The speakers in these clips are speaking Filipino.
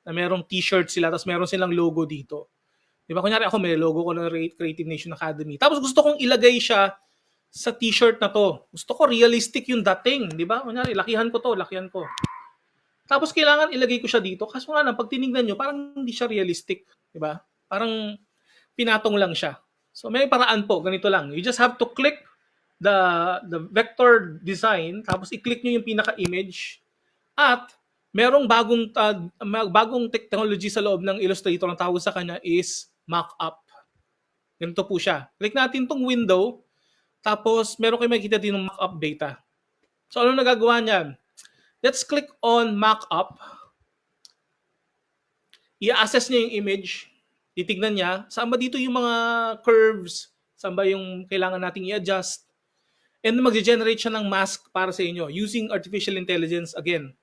na merong t-shirt sila tapos meron silang logo dito. Di ba? Kunyari ako may logo ko ng Creative Nation Academy. Tapos gusto kong ilagay siya sa t-shirt na to. Gusto ko realistic yung dating. Di ba? Kunyari, lakihan ko to, lakihan ko. Tapos kailangan ilagay ko siya dito. Kaso nga lang, pag tinignan nyo, parang hindi siya realistic. Di ba? Parang pinatong lang siya. So may paraan po, ganito lang. You just have to click the vector design, tapos i-click nyo yung pinaka-image, at merong bagong technology sa loob ng Illustrator, ang tawag sa kanya is mock-up. Ganito po siya. Click natin tong window, tapos meron kayo makikita din ng mock-up data. So ano nagagawa niyan? Let's click on mock-up. I-assess niya yung image. Titignan niya, saan ba dito yung mga curves? Saan ba yung kailangan nating i-adjust? And mag-generate siya ng mask para sa inyo using artificial intelligence again.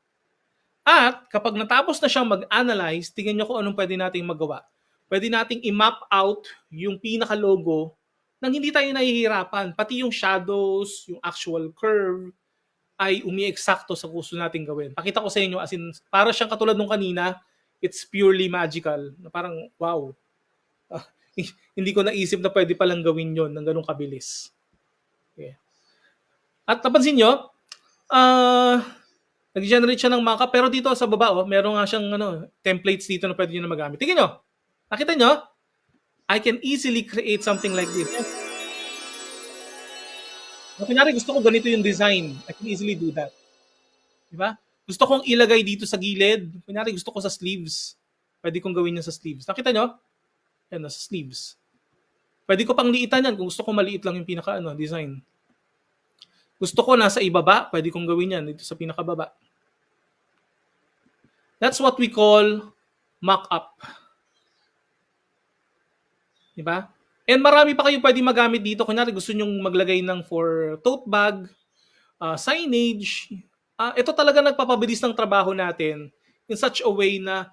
At kapag natapos na siyang mag-analyze, tingnan nyo kung anong pwede nating magawa. Pwede nating i-map out yung pinaka-logo nang hindi tayo nahihirapan. Pati yung shadows, yung actual curve, ay umi-eksakto sa gusto nating gawin. Pakita ko sa inyo, as in, para siyang katulad nung kanina, it's purely magical. Na parang, wow. Hindi ko naisip na pwede palang gawin yon ng ganung kabilis. Okay. At napansin nyo, nag-generate siya ng mockup, pero dito sa baba, meron nga siyang templates dito na pwede nyo na magamit. Tingnan nyo. Nakita nyo? I can easily create something like this. Kunyari, gusto ko ganito yung design. I can easily do that. Diba? Gusto kong ilagay dito sa gilid. Kunyari, gusto ko sa sleeves. Pwede kong gawin yan sa sleeves. Nakita nyo? Yan, sa sleeves. Pwede ko pang liitan yan kung gusto ko maliit lang yung design. Gusto ko nasa ibaba, pwede kong gawin yan dito sa pinakababa. That's what we call mock-up. Diba? And marami pa kayo pwede magamit dito. Kunyari gusto nyong maglagay ng for tote bag, signage. Ito talaga nagpapabilis ng trabaho natin in such a way na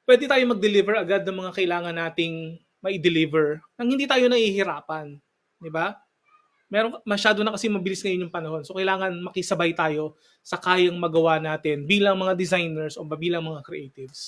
pwede tayo mag-deliver agad ng mga kailangan nating mai-deliver nang hindi tayo nahihirapan. Diba? Masyado na kasi mabilis ngayon yung panahon. So, kailangan makisabay tayo sa kayang magawa natin bilang mga designers o bilang mga creatives.